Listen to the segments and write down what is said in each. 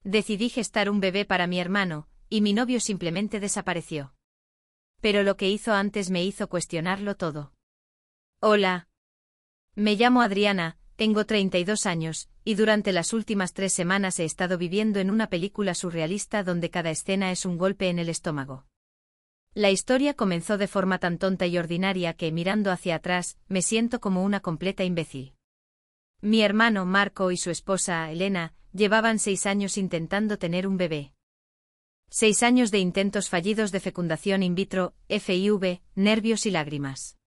Decidí gestar un bebé para mi hermano, y mi novio simplemente desapareció. Pero lo que hizo antes me hizo cuestionarlo todo. Hola. Me llamo Adriana, tengo 32 años, y durante las últimas 3 semanas he estado viviendo en una película surrealista donde cada escena es un golpe en el estómago. La historia comenzó de forma tan tonta y ordinaria que, mirando hacia atrás, me siento como una completa imbécil. Mi hermano Marco y su esposa, Elena, llevaban 6 años intentando tener un bebé. 6 años de intentos fallidos de fecundación in vitro, FIV, nervios y lágrimas.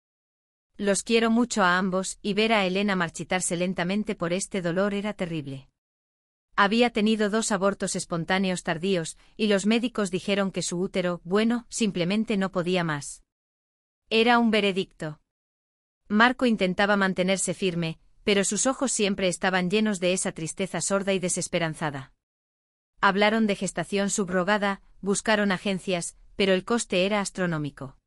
Los quiero mucho a ambos, y ver a Elena marchitarse lentamente por este dolor era terrible. Había tenido 2 abortos espontáneos tardíos, y los médicos dijeron que su útero, bueno, simplemente no podía más. Era un veredicto. Marco intentaba mantenerse firme, pero sus ojos siempre estaban llenos de esa tristeza sorda y desesperanzada. Hablaron de gestación subrogada, buscaron agencias, pero el coste era astronómico.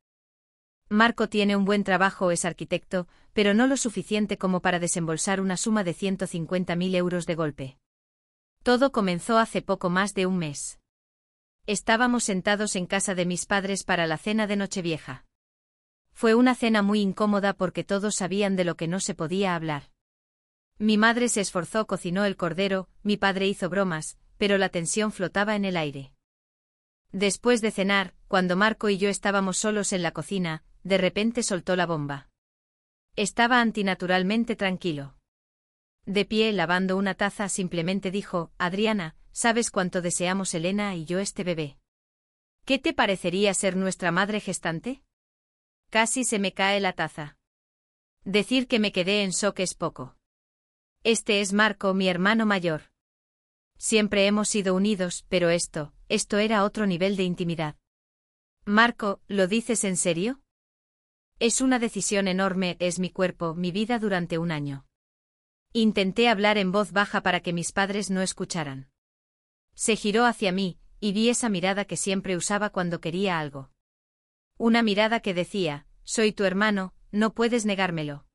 Marco tiene un buen trabajo, es arquitecto, pero no lo suficiente como para desembolsar una suma de 150.000 euros de golpe. Todo comenzó hace poco más de un mes. Estábamos sentados en casa de mis padres para la cena de Nochevieja. Fue una cena muy incómoda porque todos sabían de lo que no se podía hablar. Mi madre se esforzó, cocinó el cordero, mi padre hizo bromas, pero la tensión flotaba en el aire. Después de cenar, cuando Marco y yo estábamos solos en la cocina, de repente soltó la bomba. Estaba antinaturalmente tranquilo. De pie, lavando una taza, simplemente dijo: Adriana, ¿sabes cuánto deseamos Elena y yo este bebé? ¿Qué te parecería ser nuestra madre gestante? Casi se me cae la taza. Decir que me quedé en shock es poco. Este es Marco, mi hermano mayor. Siempre hemos sido unidos, pero esto era otro nivel de intimidad. Marco, ¿lo dices en serio? Es una decisión enorme, es mi cuerpo, mi vida durante un año. Intenté hablar en voz baja para que mis padres no escucharan. Se giró hacia mí, y vi esa mirada que siempre usaba cuando quería algo. Una mirada que decía: soy tu hermano, no puedes negármelo.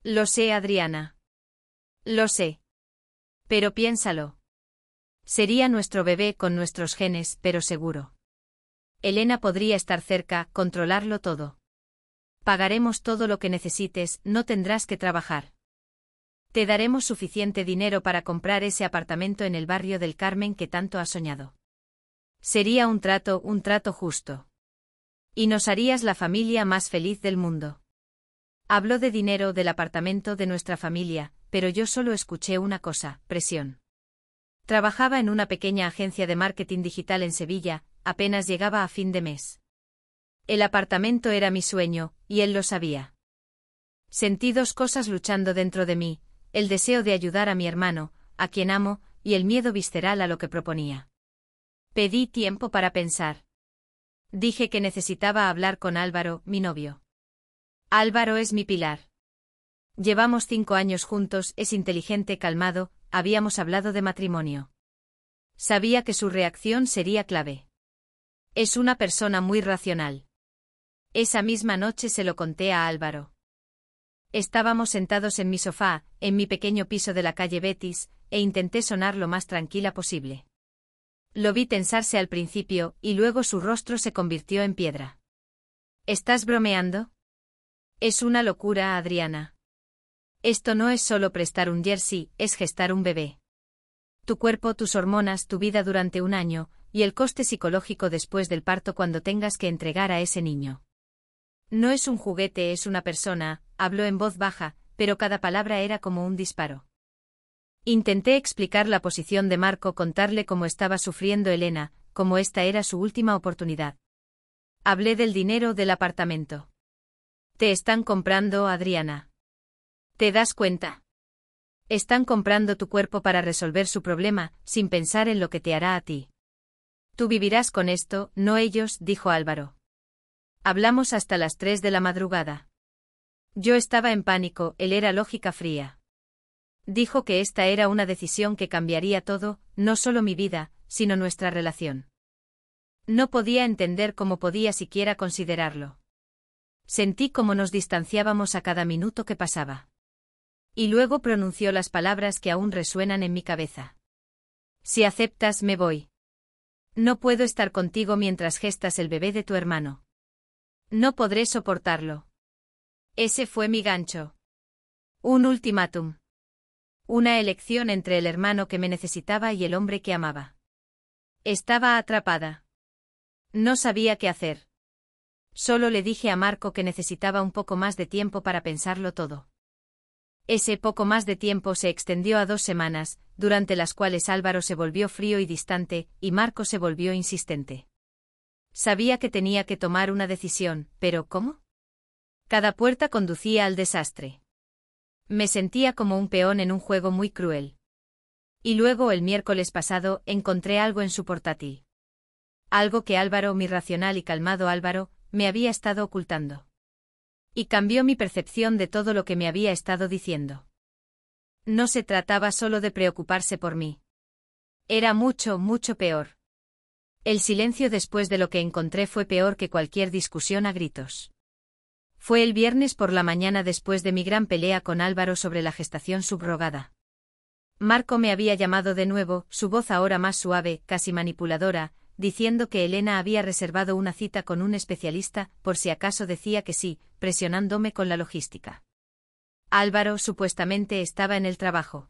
Lo sé, Adriana. Lo sé. Pero piénsalo. Sería nuestro bebé con nuestros genes, pero seguro. Elena podría estar cerca, controlarlo todo. Pagaremos todo lo que necesites, no tendrás que trabajar. Te daremos suficiente dinero para comprar ese apartamento en el barrio del Carmen que tanto has soñado. Sería un trato justo. Y nos harías la familia más feliz del mundo. Habló de dinero, del apartamento, de nuestra familia, pero yo solo escuché una cosa: presión. Trabajaba en una pequeña agencia de marketing digital en Sevilla, apenas llegaba a fin de mes. El apartamento era mi sueño, y él lo sabía. Sentí 2 cosas luchando dentro de mí: el deseo de ayudar a mi hermano, a quien amo, y el miedo visceral a lo que proponía. Pedí tiempo para pensar. Dije que necesitaba hablar con Álvaro, mi novio. Álvaro es mi pilar. Llevamos 5 años juntos, es inteligente, calmado, habíamos hablado de matrimonio. Sabía que su reacción sería clave. Es una persona muy racional. Esa misma noche se lo conté a Álvaro. Estábamos sentados en mi sofá, en mi pequeño piso de la calle Betis, e intenté sonar lo más tranquila posible. Lo vi tensarse al principio, y luego su rostro se convirtió en piedra. ¿Estás bromeando? Es una locura, Adriana. Esto no es solo prestar un jersey, es gestar un bebé. Tu cuerpo, tus hormonas, tu vida durante un año, y el coste psicológico después del parto cuando tengas que entregar a ese niño. No es un juguete, es una persona. Habló en voz baja, pero cada palabra era como un disparo. Intenté explicar la posición de Marco, contarle cómo estaba sufriendo Elena, cómo esta era su última oportunidad. Hablé del dinero, del apartamento. Te están comprando, Adriana. ¿Te das cuenta? Están comprando tu cuerpo para resolver su problema, sin pensar en lo que te hará a ti. Tú vivirás con esto, no ellos, dijo Álvaro. Hablamos hasta las 3 de la madrugada. Yo estaba en pánico, él era lógica fría. Dijo que esta era una decisión que cambiaría todo, no solo mi vida, sino nuestra relación. No podía entender cómo podía siquiera considerarlo. Sentí cómo nos distanciábamos a cada minuto que pasaba. Y luego pronunció las palabras que aún resuenan en mi cabeza. Si aceptas, me voy. No puedo estar contigo mientras gestas el bebé de tu hermano. No podré soportarlo. Ese fue mi gancho. Un ultimátum. Una elección entre el hermano que me necesitaba y el hombre que amaba. Estaba atrapada. No sabía qué hacer. Solo le dije a Marco que necesitaba un poco más de tiempo para pensarlo todo. Ese poco más de tiempo se extendió a 2 semanas, durante las cuales Álvaro se volvió frío y distante, y Marco se volvió insistente. Sabía que tenía que tomar una decisión, pero ¿cómo? Cada puerta conducía al desastre. Me sentía como un peón en un juego muy cruel. Y luego el miércoles pasado encontré algo en su portátil. Algo que Álvaro, mi racional y calmado Álvaro, me había estado ocultando. Y cambió mi percepción de todo lo que me había estado diciendo. No se trataba solo de preocuparse por mí. Era mucho, mucho peor. El silencio después de lo que encontré fue peor que cualquier discusión a gritos. Fue el viernes por la mañana después de mi gran pelea con Álvaro sobre la gestación subrogada. Marco me había llamado de nuevo, su voz ahora más suave, casi manipuladora, diciendo que Elena había reservado una cita con un especialista, por si acaso decía que sí, presionándome con la logística. Álvaro supuestamente estaba en el trabajo.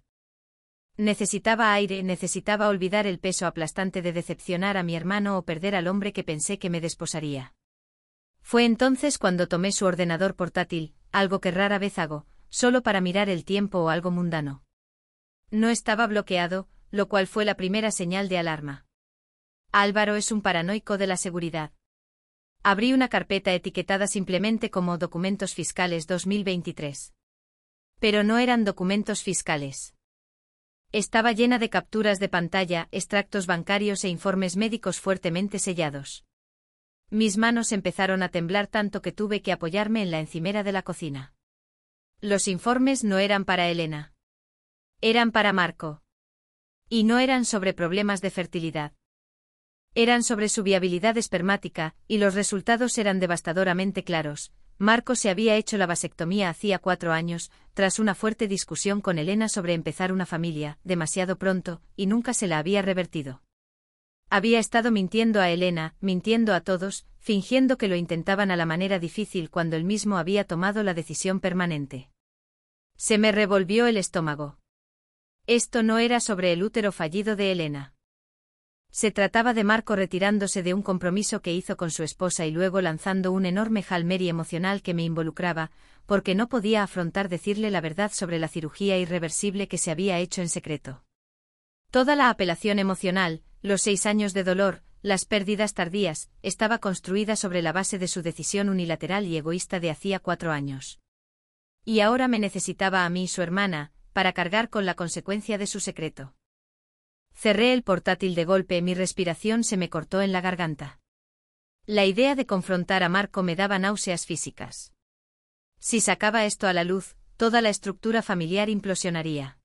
Necesitaba aire, necesitaba olvidar el peso aplastante de decepcionar a mi hermano o perder al hombre que pensé que me desposaría. Fue entonces cuando tomé su ordenador portátil, algo que rara vez hago, solo para mirar el tiempo o algo mundano. No estaba bloqueado, lo cual fue la primera señal de alarma. Álvaro es un paranoico de la seguridad. Abrí una carpeta etiquetada simplemente como Documentos Fiscales 2023. Pero no eran documentos fiscales. Estaba llena de capturas de pantalla, extractos bancarios e informes médicos fuertemente sellados. Mis manos empezaron a temblar tanto que tuve que apoyarme en la encimera de la cocina. Los informes no eran para Elena. Eran para Marco. Y no eran sobre problemas de fertilidad. Eran sobre su viabilidad espermática, y los resultados eran devastadoramente claros. Marco se había hecho la vasectomía hacía 4 años, tras una fuerte discusión con Elena sobre empezar una familia, demasiado pronto, y nunca se la había revertido. Había estado mintiendo a Elena, mintiendo a todos, fingiendo que lo intentaban a la manera difícil cuando él mismo había tomado la decisión permanente. Se me revolvió el estómago. Esto no era sobre el útero fallido de Elena. Se trataba de Marco retirándose de un compromiso que hizo con su esposa y luego lanzando un enorme Hail Mary emocional que me involucraba, porque no podía afrontar decirle la verdad sobre la cirugía irreversible que se había hecho en secreto. Toda la apelación emocional, los 6 años de dolor, las pérdidas tardías, estaba construida sobre la base de su decisión unilateral y egoísta de hacía 4 años. Y ahora me necesitaba a mí, su hermana, para cargar con la consecuencia de su secreto. Cerré el portátil de golpe, mi respiración se me cortó en la garganta. La idea de confrontar a Marco me daba náuseas físicas. Si sacaba esto a la luz, toda la estructura familiar implosionaría.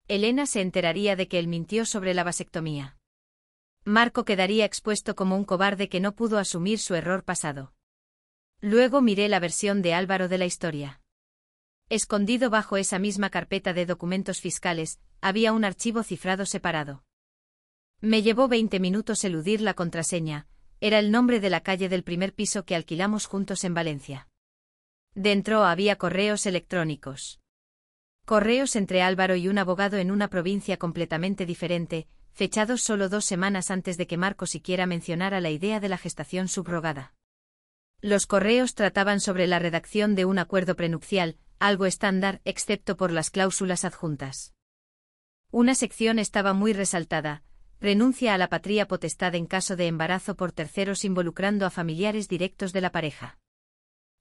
Elena se enteraría de que él mintió sobre la vasectomía. Marco quedaría expuesto como un cobarde que no pudo asumir su error pasado. Luego miré la versión de Álvaro de la historia. Escondido bajo esa misma carpeta de documentos fiscales, había un archivo cifrado separado. Me llevó 20 minutos eludir la contraseña, era el nombre de la calle del primer piso que alquilamos juntos en Valencia. Dentro había correos electrónicos. Correos entre Álvaro y un abogado en una provincia completamente diferente, fechados solo 2 semanas antes de que Marco siquiera mencionara la idea de la gestación subrogada. Los correos trataban sobre la redacción de un acuerdo prenupcial, algo estándar, excepto por las cláusulas adjuntas. Una sección estaba muy resaltada: renuncia a la patria potestad en caso de embarazo por terceros involucrando a familiares directos de la pareja.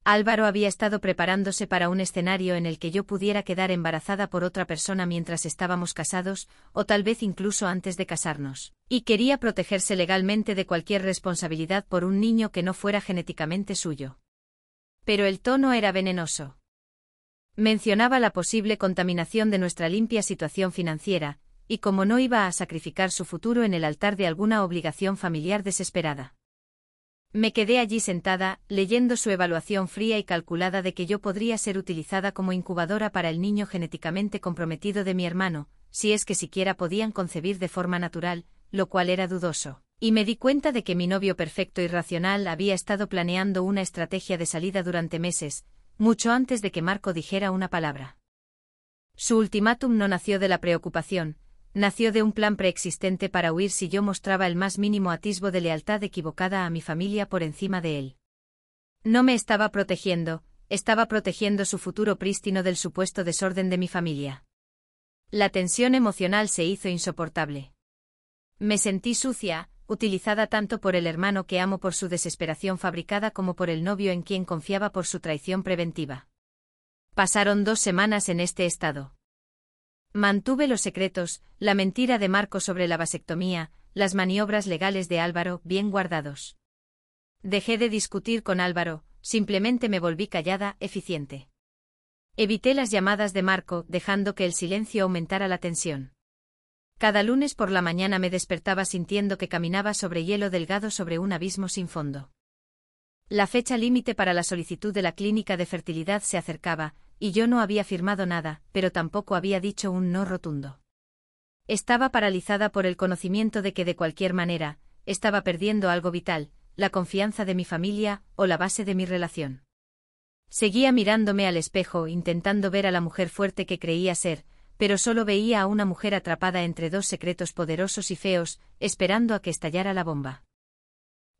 Álvaro había estado preparándose para un escenario en el que yo pudiera quedar embarazada por otra persona mientras estábamos casados, o tal vez incluso antes de casarnos, y quería protegerse legalmente de cualquier responsabilidad por un niño que no fuera genéticamente suyo. Pero el tono era venenoso. Mencionaba la posible contaminación de nuestra limpia situación financiera, y cómo no iba a sacrificar su futuro en el altar de alguna obligación familiar desesperada. Me quedé allí sentada, leyendo su evaluación fría y calculada de que yo podría ser utilizada como incubadora para el niño genéticamente comprometido de mi hermano, si es que siquiera podían concebir de forma natural, lo cual era dudoso. Y me di cuenta de que mi novio perfecto y racional había estado planeando una estrategia de salida durante meses, mucho antes de que Marco dijera una palabra. Su ultimátum no nació de la preocupación, nació de un plan preexistente para huir si yo mostraba el más mínimo atisbo de lealtad equivocada a mi familia por encima de él. No me estaba protegiendo, estaba protegiendo su futuro prístino del supuesto desorden de mi familia. La tensión emocional se hizo insoportable. Me sentí sucia, utilizada tanto por el hermano que amo por su desesperación fabricada como por el novio en quien confiaba por su traición preventiva. Pasaron 2 semanas en este estado. Mantuve los secretos, la mentira de Marco sobre la vasectomía, las maniobras legales de Álvaro bien guardados. Dejé de discutir con Álvaro, simplemente me volví callada, eficiente. Evité las llamadas de Marco, dejando que el silencio aumentara la tensión. Cada lunes por la mañana me despertaba sintiendo que caminaba sobre hielo delgado sobre un abismo sin fondo. La fecha límite para la solicitud de la clínica de fertilidad se acercaba, y yo no había firmado nada, pero tampoco había dicho un no rotundo. Estaba paralizada por el conocimiento de que de cualquier manera, estaba perdiendo algo vital, la confianza de mi familia, o la base de mi relación. Seguía mirándome al espejo, intentando ver a la mujer fuerte que creía ser, pero solo veía a una mujer atrapada entre 2 secretos poderosos y feos, esperando a que estallara la bomba.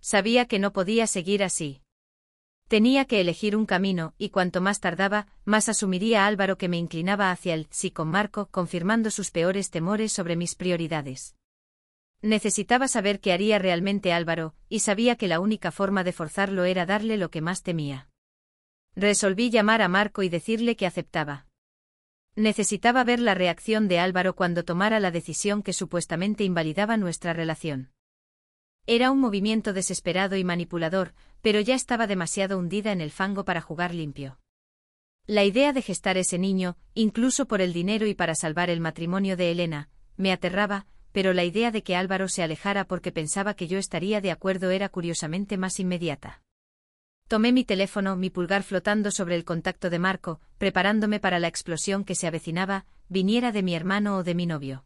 Sabía que no podía seguir así. Tenía que elegir un camino, y cuanto más tardaba, más asumiría a Álvaro que me inclinaba hacia el sí con Marco, confirmando sus peores temores sobre mis prioridades. Necesitaba saber qué haría realmente Álvaro, y sabía que la única forma de forzarlo era darle lo que más temía. Resolví llamar a Marco y decirle que aceptaba. Necesitaba ver la reacción de Álvaro cuando tomara la decisión que supuestamente invalidaba nuestra relación. Era un movimiento desesperado y manipulador, pero ya estaba demasiado hundida en el fango para jugar limpio. La idea de gestar ese niño, incluso por el dinero y para salvar el matrimonio de Elena, me aterraba, pero la idea de que Álvaro se alejara porque pensaba que yo estaría de acuerdo era curiosamente más inmediata. Tomé mi teléfono, mi pulgar flotando sobre el contacto de Marco, preparándome para la explosión que se avecinaba, viniera de mi hermano o de mi novio.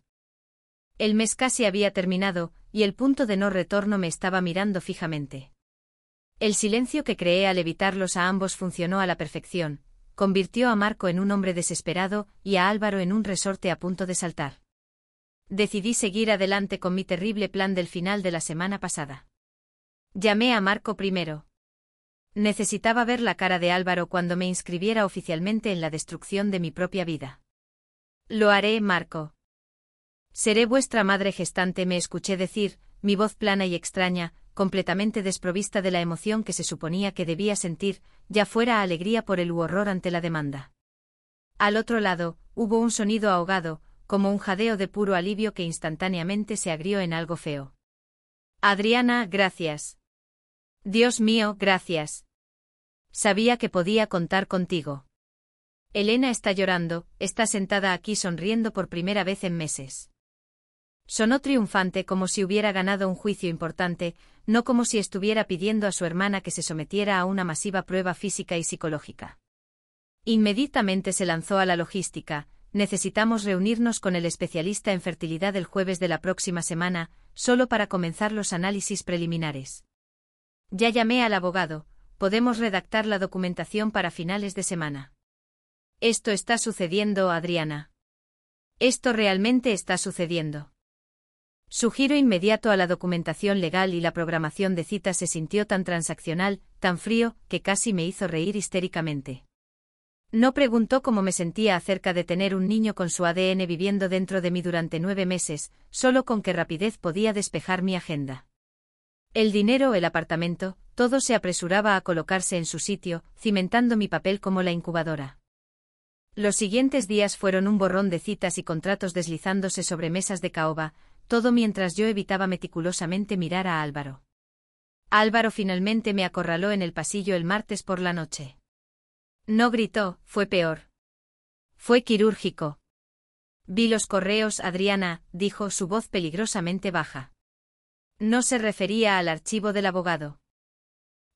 El mes casi había terminado, y el punto de no retorno me estaba mirando fijamente. El silencio que creé al evitarlos a ambos funcionó a la perfección, convirtió a Marco en un hombre desesperado y a Álvaro en un resorte a punto de saltar. Decidí seguir adelante con mi terrible plan del final de la semana pasada. Llamé a Marco primero. Necesitaba ver la cara de Álvaro cuando me inscribiera oficialmente en la destrucción de mi propia vida. Lo haré, Marco. Seré vuestra madre gestante, me escuché decir, mi voz plana y extraña, completamente desprovista de la emoción que se suponía que debía sentir, ya fuera alegría por el u horror ante la demanda. Al otro lado, hubo un sonido ahogado, como un jadeo de puro alivio que instantáneamente se agrió en algo feo. Adriana, gracias. Dios mío, gracias. Sabía que podía contar contigo. Elena está llorando, está sentada aquí sonriendo por primera vez en meses. Sonó triunfante como si hubiera ganado un juicio importante, no como si estuviera pidiendo a su hermana que se sometiera a una masiva prueba física y psicológica. Inmediatamente se lanzó a la logística. Necesitamos reunirnos con el especialista en fertilidad el jueves de la próxima semana, solo para comenzar los análisis preliminares. Ya llamé al abogado, podemos redactar la documentación para finales de semana. Esto está sucediendo, Adriana. Esto realmente está sucediendo. Su giro inmediato a la documentación legal y la programación de citas se sintió tan transaccional, tan frío, que casi me hizo reír histéricamente. No preguntó cómo me sentía acerca de tener un niño con su ADN viviendo dentro de mí durante 9 meses, solo con qué rapidez podía despejar mi agenda. El dinero, el apartamento, todo se apresuraba a colocarse en su sitio, cimentando mi papel como la incubadora. Los siguientes días fueron un borrón de citas y contratos deslizándose sobre mesas de caoba, todo mientras yo evitaba meticulosamente mirar a Álvaro. Álvaro finalmente me acorraló en el pasillo el martes por la noche. No gritó, fue peor. Fue quirúrgico. Vi los correos, Adriana, dijo, su voz peligrosamente baja. No se refería al archivo del abogado.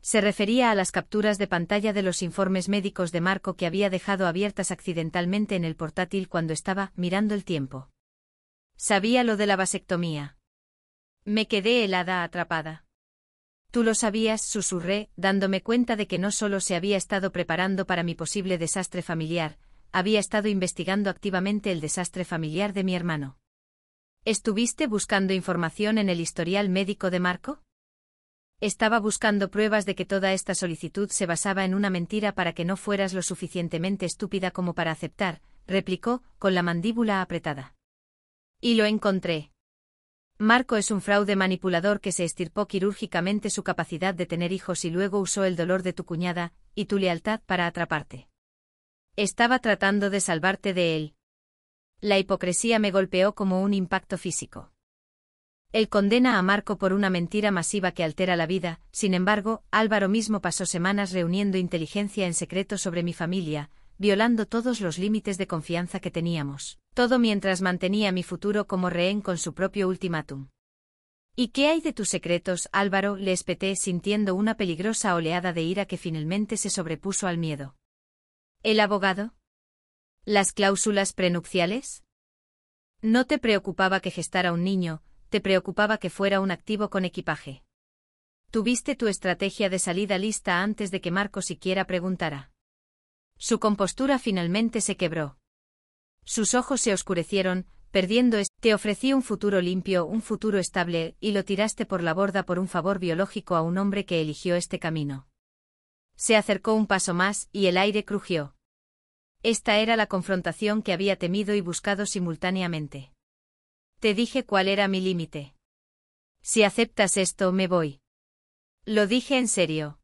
Se refería a las capturas de pantalla de los informes médicos de Marco que había dejado abiertas accidentalmente en el portátil cuando estaba mirando el tiempo. Sabía lo de la vasectomía. Me quedé helada, atrapada. Tú lo sabías, susurré, dándome cuenta de que no solo se había estado preparando para mi posible desastre familiar, había estado investigando activamente el desastre familiar de mi hermano. ¿Estuviste buscando información en el historial médico de Marco? Estaba buscando pruebas de que toda esta solicitud se basaba en una mentira para que no fueras lo suficientemente estúpida como para aceptar, replicó, con la mandíbula apretada. Y lo encontré. Marco es un fraude manipulador que se extirpó quirúrgicamente su capacidad de tener hijos y luego usó el dolor de tu cuñada y tu lealtad para atraparte. Estaba tratando de salvarte de él. La hipocresía me golpeó como un impacto físico. Él condena a Marco por una mentira masiva que altera la vida. Sin embargo, Álvaro mismo pasó semanas reuniendo inteligencia en secreto sobre mi familia, violando todos los límites de confianza que teníamos, todo mientras mantenía mi futuro como rehén con su propio ultimátum. ¿Y qué hay de tus secretos, Álvaro?, le espeté sintiendo una peligrosa oleada de ira que finalmente se sobrepuso al miedo. ¿El abogado? ¿Las cláusulas prenupciales? No te preocupaba que gestara un niño, te preocupaba que fuera un activo con equipaje. Tuviste tu estrategia de salida lista antes de que Marco siquiera preguntara. Su compostura finalmente se quebró. Sus ojos se oscurecieron, perdiendo te ofrecí un futuro limpio, un futuro estable, y lo tiraste por la borda por un favor biológico a un hombre que eligió este camino. Se acercó un paso más, y el aire crujió. Esta era la confrontación que había temido y buscado simultáneamente. Te dije cuál era mi límite. Si aceptas esto, me voy. Lo dije en serio.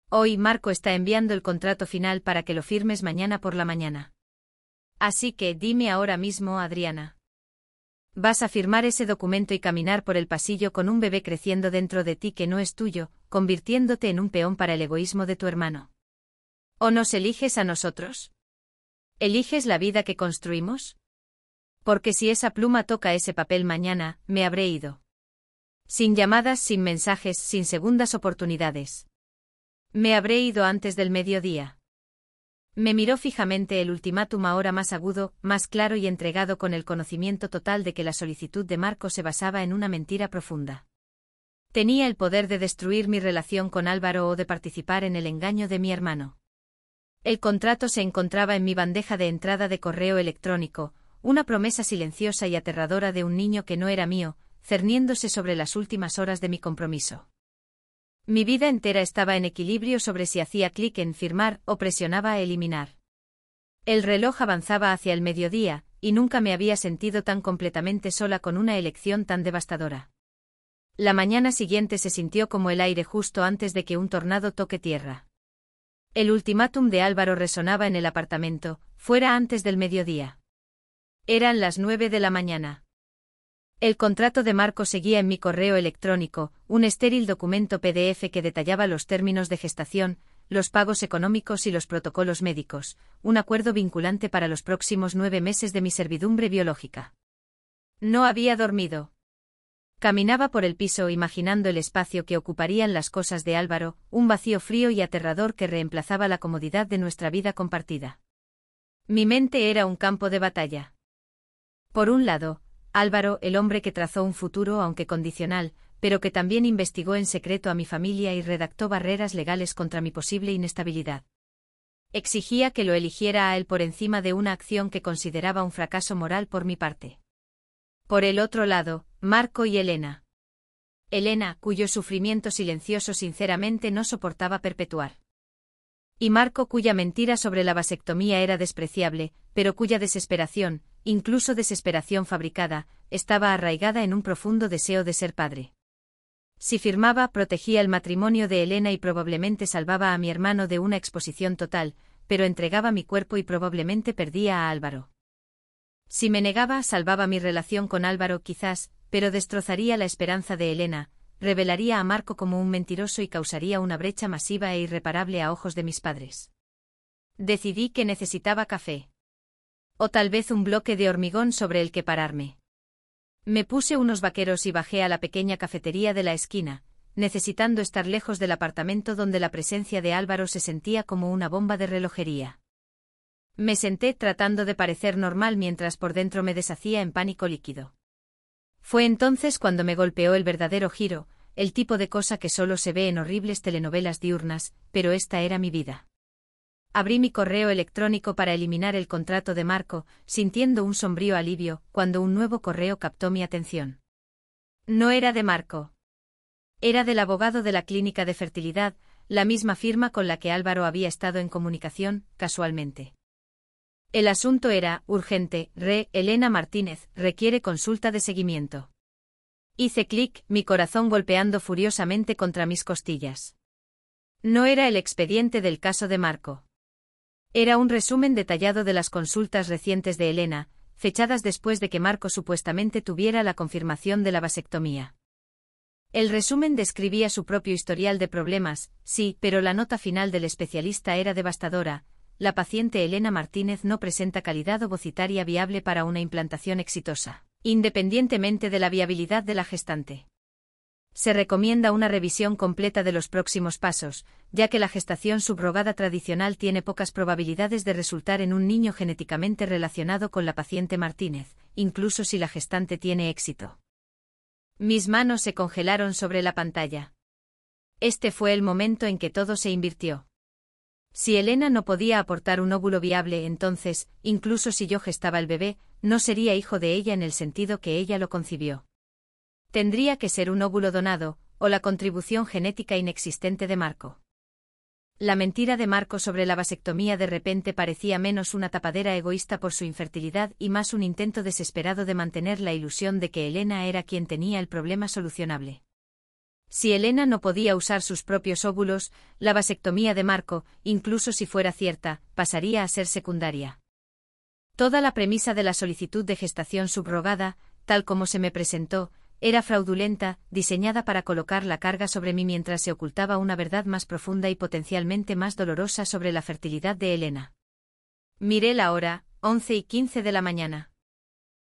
Hoy Marco está enviando el contrato final para que lo firmes mañana por la mañana. Así que dime ahora mismo, Adriana. ¿Vas a firmar ese documento y caminar por el pasillo con un bebé creciendo dentro de ti que no es tuyo, convirtiéndote en un peón para el egoísmo de tu hermano? ¿O nos eliges a nosotros? ¿Eliges la vida que construimos? Porque si esa pluma toca ese papel mañana, me habré ido. Sin llamadas, sin mensajes, sin segundas oportunidades. Me habré ido antes del mediodía. Me miró fijamente, el ultimátum ahora más agudo, más claro y entregado, con el conocimiento total de que la solicitud de Marco se basaba en una mentira profunda. Tenía el poder de destruir mi relación con Álvaro o de participar en el engaño de mi hermano. El contrato se encontraba en mi bandeja de entrada de correo electrónico, una promesa silenciosa y aterradora de un niño que no era mío, cerniéndose sobre las últimas horas de mi compromiso. Mi vida entera estaba en equilibrio sobre si hacía clic en firmar o presionaba a eliminar. El reloj avanzaba hacia el mediodía, y nunca me había sentido tan completamente sola con una elección tan devastadora. La mañana siguiente se sintió como el aire justo antes de que un tornado toque tierra. El ultimátum de Álvaro resonaba en el apartamento, fuera antes del mediodía. Eran las 9 de la mañana. El contrato de Marco seguía en mi correo electrónico, un estéril documento PDF que detallaba los términos de gestación, los pagos económicos y los protocolos médicos, un acuerdo vinculante para los próximos 9 meses de mi servidumbre biológica. No había dormido. Caminaba por el piso imaginando el espacio que ocuparían las cosas de Álvaro, un vacío frío y aterrador que reemplazaba la comodidad de nuestra vida compartida. Mi mente era un campo de batalla. Por un lado, Álvaro, el hombre que trazó un futuro aunque condicional, pero que también investigó en secreto a mi familia y redactó barreras legales contra mi posible inestabilidad. Exigía que lo eligiera a él por encima de una acción que consideraba un fracaso moral por mi parte. Por el otro lado, Marco y Elena. Elena, cuyo sufrimiento silencioso sinceramente no soportaba perpetuar. Y Marco, cuya mentira sobre la vasectomía era despreciable, pero cuya desesperación, incluso desesperación fabricada, estaba arraigada en un profundo deseo de ser padre. Si firmaba, protegía el matrimonio de Elena y probablemente salvaba a mi hermano de una exposición total, pero entregaba mi cuerpo y probablemente perdía a Álvaro. Si me negaba, salvaba mi relación con Álvaro quizás, pero destrozaría la esperanza de Elena, revelaría a Marco como un mentiroso y causaría una brecha masiva e irreparable a ojos de mis padres. Decidí que necesitaba café. O tal vez un bloque de hormigón sobre el que pararme. Me puse unos vaqueros y bajé a la pequeña cafetería de la esquina, necesitando estar lejos del apartamento donde la presencia de Álvaro se sentía como una bomba de relojería. Me senté tratando de parecer normal mientras por dentro me deshacía en pánico líquido. Fue entonces cuando me golpeó el verdadero giro, el tipo de cosa que solo se ve en horribles telenovelas diurnas, pero esta era mi vida. Abrí mi correo electrónico para eliminar el contrato de Marco, sintiendo un sombrío alivio, cuando un nuevo correo captó mi atención. No era de Marco. Era del abogado de la clínica de fertilidad, la misma firma con la que Álvaro había estado en comunicación, casualmente. El asunto era urgente. Elena Martínez requiere consulta de seguimiento. Hice clic, mi corazón golpeando furiosamente contra mis costillas. No era el expediente del caso de Marco. Era un resumen detallado de las consultas recientes de Elena, fechadas después de que Marco supuestamente tuviera la confirmación de la vasectomía. El resumen describía su propio historial de problemas, sí, pero la nota final del especialista era devastadora. La paciente Elena Martínez no presenta calidad ovocitaria viable para una implantación exitosa, independientemente de la viabilidad de la gestante. Se recomienda una revisión completa de los próximos pasos, ya que la gestación subrogada tradicional tiene pocas probabilidades de resultar en un niño genéticamente relacionado con la paciente Martínez, incluso si la gestante tiene éxito. Mis manos se congelaron sobre la pantalla. Este fue el momento en que todo se invirtió. Si Elena no podía aportar un óvulo viable, entonces, incluso si yo gestaba el bebé, no sería hijo de ella en el sentido que ella lo concibió. Tendría que ser un óvulo donado, o la contribución genética inexistente de Marco. La mentira de Marco sobre la vasectomía de repente parecía menos una tapadera egoísta por su infertilidad y más un intento desesperado de mantener la ilusión de que Elena era quien tenía el problema solucionable. Si Elena no podía usar sus propios óvulos, la vasectomía de Marco, incluso si fuera cierta, pasaría a ser secundaria. Toda la premisa de la solicitud de gestación subrogada, tal como se me presentó, era fraudulenta, diseñada para colocar la carga sobre mí mientras se ocultaba una verdad más profunda y potencialmente más dolorosa sobre la fertilidad de Elena. Miré la hora, 11:15 de la mañana.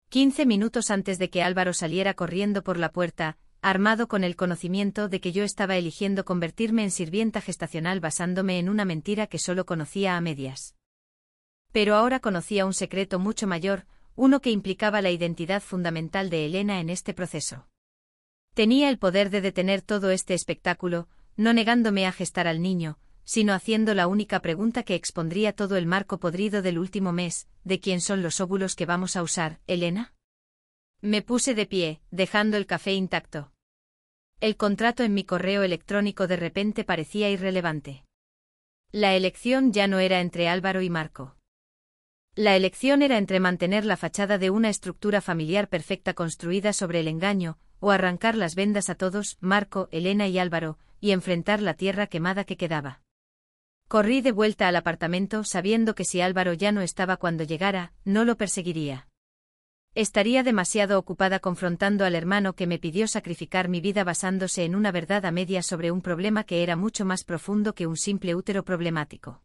15 minutos antes de que Álvaro saliera corriendo por la puerta, armado con el conocimiento de que yo estaba eligiendo convertirme en sirvienta gestacional basándome en una mentira que solo conocía a medias. Pero ahora conocía un secreto mucho mayor, uno que implicaba la identidad fundamental de Elena en este proceso. Tenía el poder de detener todo este espectáculo, no negándome a gestar al niño, sino haciendo la única pregunta que expondría todo el marco podrido del último mes: ¿de quién son los óvulos que vamos a usar, Elena? Me puse de pie, dejando el café intacto. El contrato en mi correo electrónico de repente parecía irrelevante. La elección ya no era entre Álvaro y Marco. La elección era entre mantener la fachada de una estructura familiar perfecta construida sobre el engaño, o arrancar las vendas a todos, Marco, Elena y Álvaro, y enfrentar la tierra quemada que quedaba. Corrí de vuelta al apartamento sabiendo que si Álvaro ya no estaba cuando llegara, no lo perseguiría. Estaría demasiado ocupada confrontando al hermano que me pidió sacrificar mi vida basándose en una verdad a medias sobre un problema que era mucho más profundo que un simple útero problemático.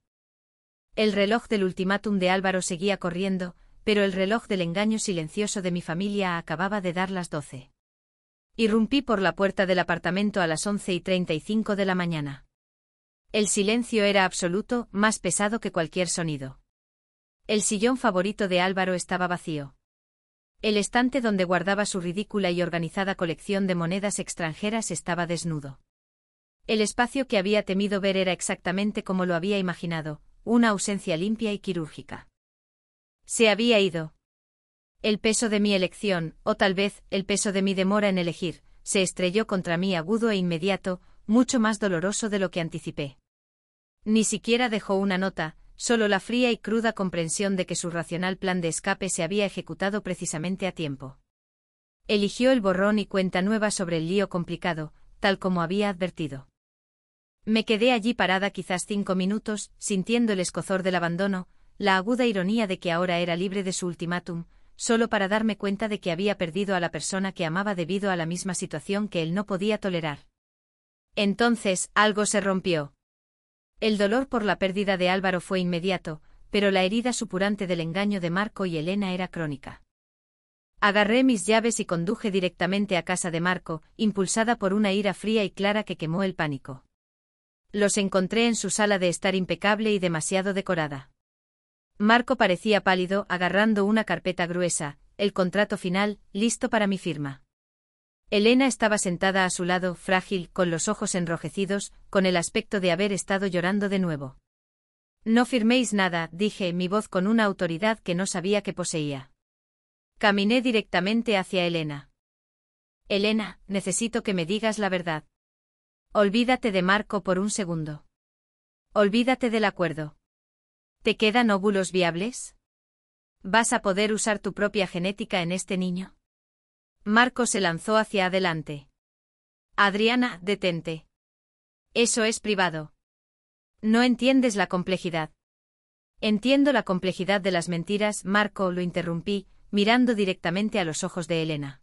El reloj del ultimátum de Álvaro seguía corriendo, pero el reloj del engaño silencioso de mi familia acababa de dar las 12. Irrumpí por la puerta del apartamento a las 11:35 de la mañana. El silencio era absoluto, más pesado que cualquier sonido. El sillón favorito de Álvaro estaba vacío. El estante donde guardaba su ridícula y organizada colección de monedas extranjeras estaba desnudo. El espacio que había temido ver era exactamente como lo había imaginado, una ausencia limpia y quirúrgica. Se había ido. El peso de mi elección, o tal vez, el peso de mi demora en elegir, se estrelló contra mí agudo e inmediato, mucho más doloroso de lo que anticipé. Ni siquiera dejó una nota, solo la fría y cruda comprensión de que su racional plan de escape se había ejecutado precisamente a tiempo. Eligió el borrón y cuenta nueva sobre el lío complicado, tal como había advertido. Me quedé allí parada quizás 5 minutos, sintiendo el escozor del abandono, la aguda ironía de que ahora era libre de su ultimátum, solo para darme cuenta de que había perdido a la persona que amaba debido a la misma situación que él no podía tolerar. Entonces, algo se rompió. El dolor por la pérdida de Álvaro fue inmediato, pero la herida supurante del engaño de Marco y Elena era crónica. Agarré mis llaves y conduje directamente a casa de Marco, impulsada por una ira fría y clara que quemó el pánico. Los encontré en su sala de estar impecable y demasiado decorada. Marco parecía pálido, agarrando una carpeta gruesa, el contrato final, listo para mi firma. Elena estaba sentada a su lado, frágil, con los ojos enrojecidos, con el aspecto de haber estado llorando de nuevo. No firméis nada, dije, mi voz con una autoridad que no sabía que poseía. Caminé directamente hacia Elena. Elena, necesito que me digas la verdad. Olvídate de Marco por un segundo. Olvídate del acuerdo. ¿Te quedan óvulos viables? ¿Vas a poder usar tu propia genética en este niño? Marco se lanzó hacia adelante. Adriana, detente. Eso es privado. No entiendes la complejidad. Entiendo la complejidad de las mentiras, Marco, lo interrumpí, mirando directamente a los ojos de Elena.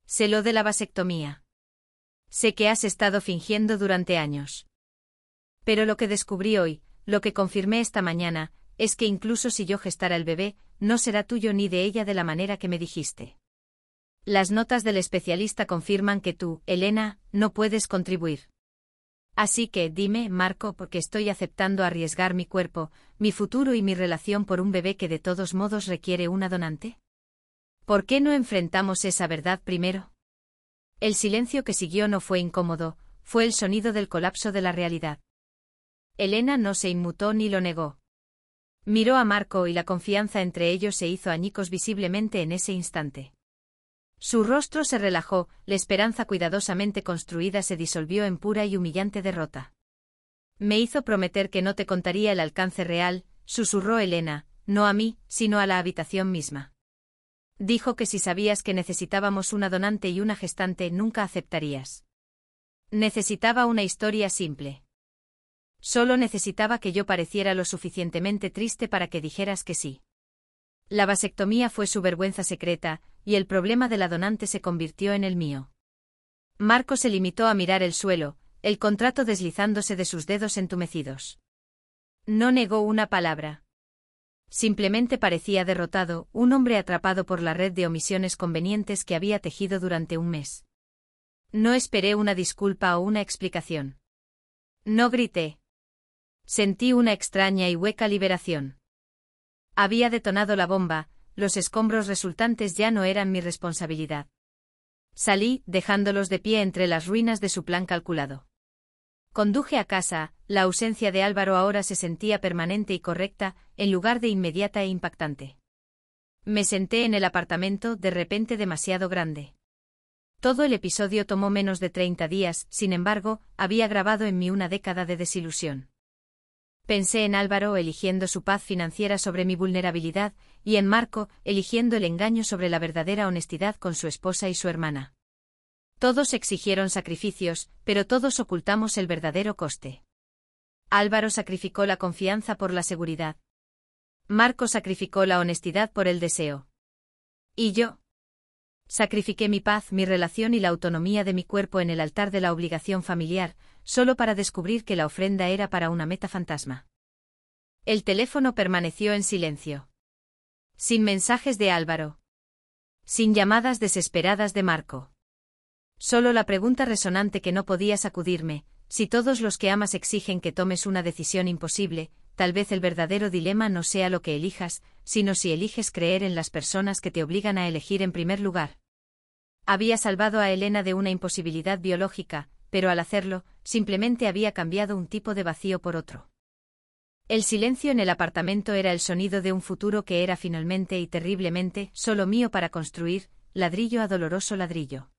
Sé lo de la vasectomía. Sé que has estado fingiendo durante años. Pero lo que descubrí hoy, lo que confirmé esta mañana, es que incluso si yo gestara el bebé, no será tuyo ni de ella de la manera que me dijiste. Las notas del especialista confirman que tú, Elena, no puedes contribuir. Así que, dime, Marco, porque estoy aceptando arriesgar mi cuerpo, mi futuro y mi relación por un bebé que de todos modos requiere una donante. ¿Por qué no enfrentamos esa verdad primero? El silencio que siguió no fue incómodo, fue el sonido del colapso de la realidad. Elena no se inmutó ni lo negó. Miró a Marco y la confianza entre ellos se hizo añicos visiblemente en ese instante. Su rostro se relajó, la esperanza cuidadosamente construida se disolvió en pura y humillante derrota. Me hizo prometer que no te contaría el alcance real, susurró Elena, no a mí, sino a la habitación misma. Dijo que si sabías que necesitábamos una donante y una gestante nunca aceptarías. Necesitaba una historia simple. Solo necesitaba que yo pareciera lo suficientemente triste para que dijeras que sí. La vasectomía fue su vergüenza secreta, y el problema de la donante se convirtió en el mío. Marco se limitó a mirar el suelo, el contrato deslizándose de sus dedos entumecidos. No negó una palabra. Simplemente parecía derrotado, un hombre atrapado por la red de omisiones convenientes que había tejido durante un mes. No esperé una disculpa o una explicación. No grité. Sentí una extraña y hueca liberación. Había detonado la bomba, los escombros resultantes ya no eran mi responsabilidad. Salí, dejándolos de pie entre las ruinas de su plan calculado. Conduje a casa, la ausencia de Álvaro ahora se sentía permanente y correcta, en lugar de inmediata e impactante. Me senté en el apartamento, de repente demasiado grande. Todo el episodio tomó menos de 30 días, sin embargo, había grabado en mí una década de desilusión. Pensé en Álvaro eligiendo su paz financiera sobre mi vulnerabilidad, y en Marco eligiendo el engaño sobre la verdadera honestidad con su esposa y su hermana. Todos exigieron sacrificios, pero todos ocultamos el verdadero coste. Álvaro sacrificó la confianza por la seguridad. Marco sacrificó la honestidad por el deseo. ¿Y yo? Sacrifiqué mi paz, mi relación y la autonomía de mi cuerpo en el altar de la obligación familiar, solo para descubrir que la ofrenda era para una meta fantasma. El teléfono permaneció en silencio. Sin mensajes de Álvaro. Sin llamadas desesperadas de Marco. Solo la pregunta resonante que no podía sacudirme, si todos los que amas exigen que tomes una decisión imposible, tal vez el verdadero dilema no sea lo que elijas, sino si eliges creer en las personas que te obligan a elegir en primer lugar. Había salvado a Elena de una imposibilidad biológica, pero al hacerlo, simplemente había cambiado un tipo de vacío por otro. El silencio en el apartamento era el sonido de un futuro que era finalmente y terriblemente solo mío para construir, ladrillo a doloroso ladrillo.